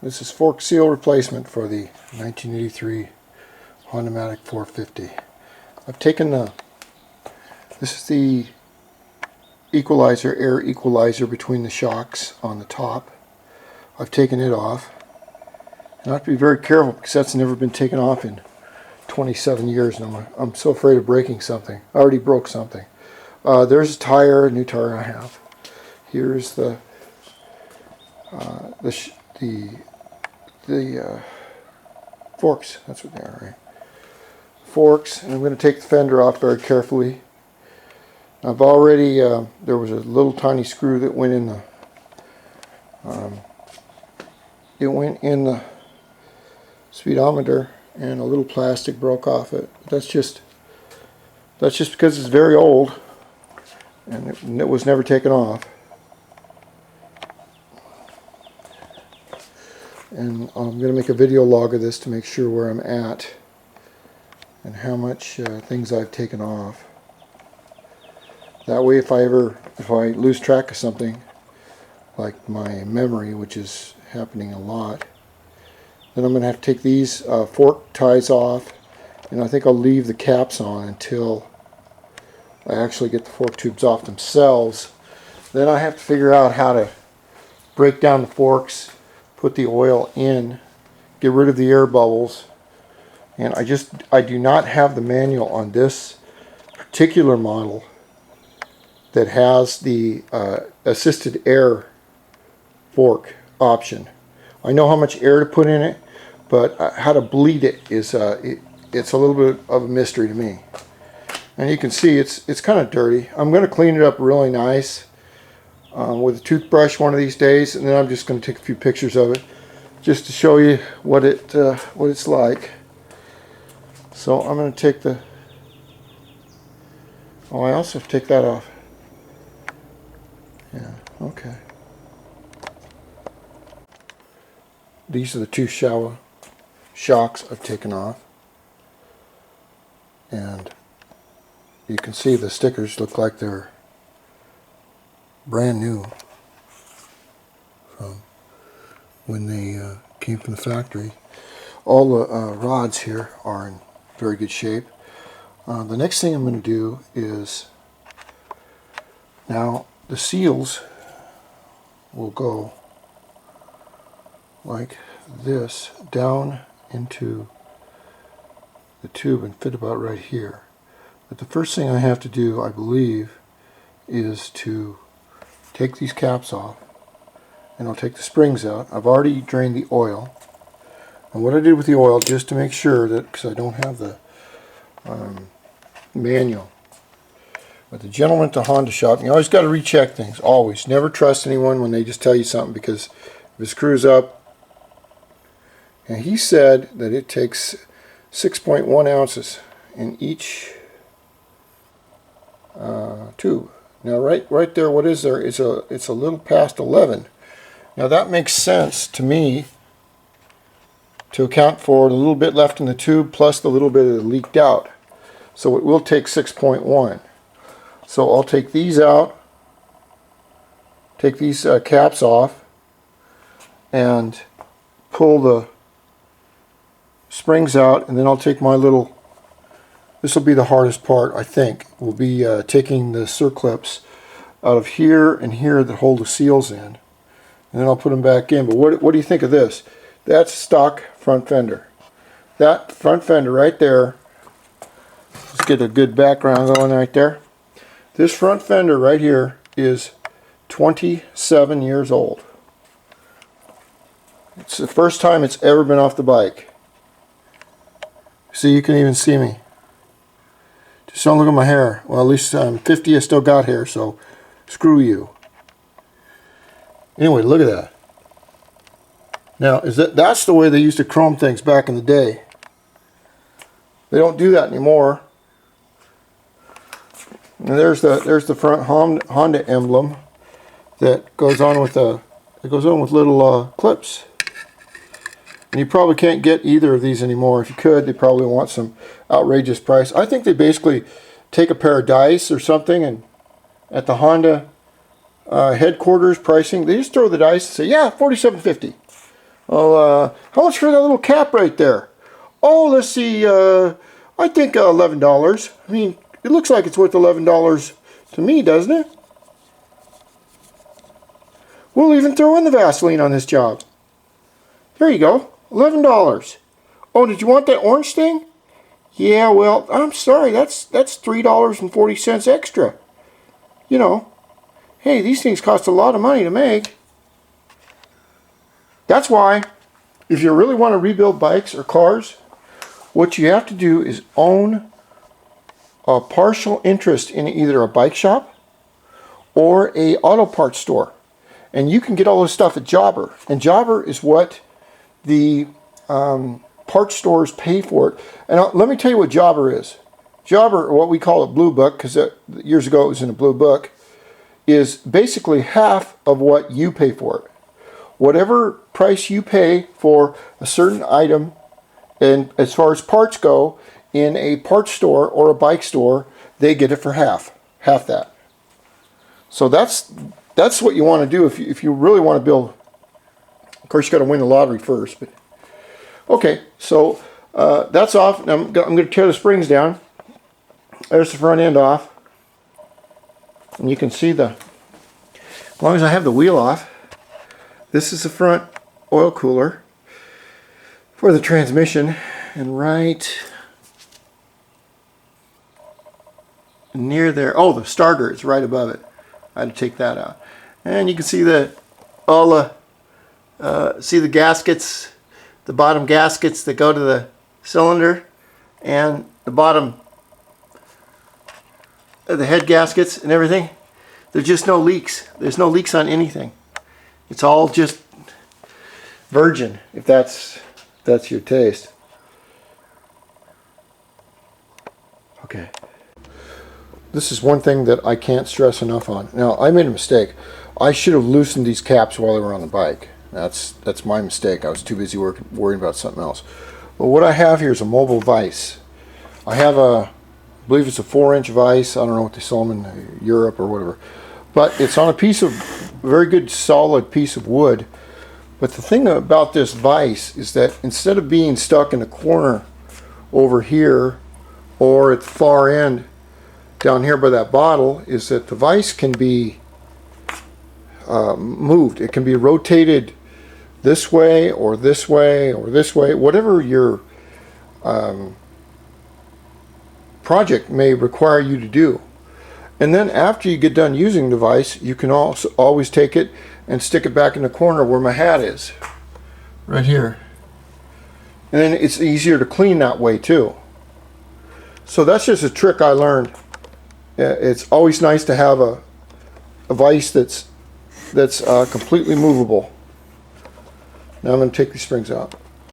This is fork seal replacement for the 1983 HondaMatic 450. I've taken this is the equalizer, air equalizer between the shocks on the top. I've taken it off. And I have to be very careful because that's never been taken off in 27 years, and I'm so afraid of breaking something. I already broke something. There's a tire, a new tire I have. Here's the forks. That's what they are, right? Forks, and I'm going to take the fender off very carefully. I've already there was a little tiny screw that went in the speedometer, and a little plastic broke off it. That's just because it's very old and it was never taken off. And I'm going to make a video log of this to make sure where I'm at and how much things I've taken off. That way if I lose track of something, like my memory, which is happening a lot, then I'm going to have to take these fork ties off, and I think I'll leave the caps on until I actually get the fork tubes off themselves. Then I have to figure out how to break down the forks, put the oil in, get rid of the air bubbles, and I do not have the manual on this particular model that has the assisted air fork option. I know how much air to put in it, but how to bleed it is it's a little bit of a mystery to me. And you can see it's kind of dirty. I'm going to clean it up really nice with a toothbrush one of these days, and then I'm just going to take a few pictures of it just to show you what it's like. So I'm going to take the I also have to take that off. Yeah, okay. These are the two shocks I've taken off, and you can see the stickers look like they're brand new from when they came from the factory. All the rods here are in very good shape. The next thing I'm going to do is, now the seals will go like this down into the tube and fit about right here. But the first thing I have to do, I believe, is to take these caps off, and I'll take the springs out. I've already drained the oil, and what I did with the oil, just to make sure that, because I don't have the manual, but the gentleman at the Honda shop, you always got to recheck things, always. Never trust anyone when they just tell you something, because if it screws up, and he said that it takes 6.1 ounces in each tube. Now right there, what is there? It's a little past 11. Now that makes sense to me to account for the little bit left in the tube plus the little bit that leaked out. So it will take 6.1. So I'll take these out, take these caps off, and pull the springs out, and then I'll take my little, this will be the hardest part, I think, will be taking the circlips out of here and here that hold the seals in, and then I'll put them back in. But what do you think of this? That's stock front fender. That front fender right there, let's get a good background going right there. This front fender right here is 27 years old. It's the first time it's ever been off the bike. See, you can even see me. Just don't look at my hair. Well, at least I'm 50, I still got hair, so screw you. Anyway, look at that. Now, that's the way they used to chrome things back in the day. They don't do that anymore. And there's the front Honda emblem that goes on with little clips. And you probably can't get either of these anymore. If you could, they probably want some outrageous price. I think they basically take a pair of dice or something, and at the Honda headquarters pricing, they just throw the dice and say, yeah, $47.50. Oh, how much for that little cap right there? Oh, let's see, I think $11. I mean, it looks like it's worth $11 to me, doesn't it? We'll even throw in the Vaseline on this job. There you go, $11. Oh, did you want that orange thing? Yeah, well, I'm sorry, that's $3.40 extra. You know, hey, these things cost a lot of money to make. That's why, if you really want to rebuild bikes or cars, what you have to do is own a partial interest in either a bike shop or a auto parts store. And you can get all this stuff at Jobber. And Jobber is what the parts stores pay for it. And let me tell you what Jobber is. Jobber, or what we call a blue book, because years ago it was in a blue book, is basically half of what you pay for it. Whatever price you pay for a certain item, and as far as parts go, in a parts store or a bike store, they get it for half that. So that's what you want to do if you really want to build. Of course, you got to win the lottery first. But okay, so that's off. Now I'm going to tear the springs down. There's the front end off, and you can see as long as I have the wheel off. This is the front oil cooler for the transmission, and right near there, oh, the starter is right above it. I had to take that out, and you can see all the gaskets, the bottom gaskets that go to the cylinder, and the bottom of the head gaskets and everything. There's just no leaks. There's no leaks on anything. It's all just virgin, if that's your taste. Okay. This is one thing that I can't stress enough on. Now, I made a mistake. I should have loosened these caps while they were on the bike. That's my mistake. I was too busy worrying about something else. But what I have here is a mobile vise. I have I believe it's a 4-inch vise. I don't know what they sell them in Europe or whatever. But it's on a piece of very good solid piece of wood. But the thing about this vise is that instead of being stuck in a corner over here or at the far end down here by that bottle, is that the vise can be moved. It can be rotated this way or this way or this way, whatever your project may require you to do. And then after you get done using the vise, you can also always take it and stick it back in the corner where my hat is, right here. And then it's easier to clean that way too. So that's just a trick I learned. It's always nice to have a vise that's completely movable. Now I'm going to take these springs out.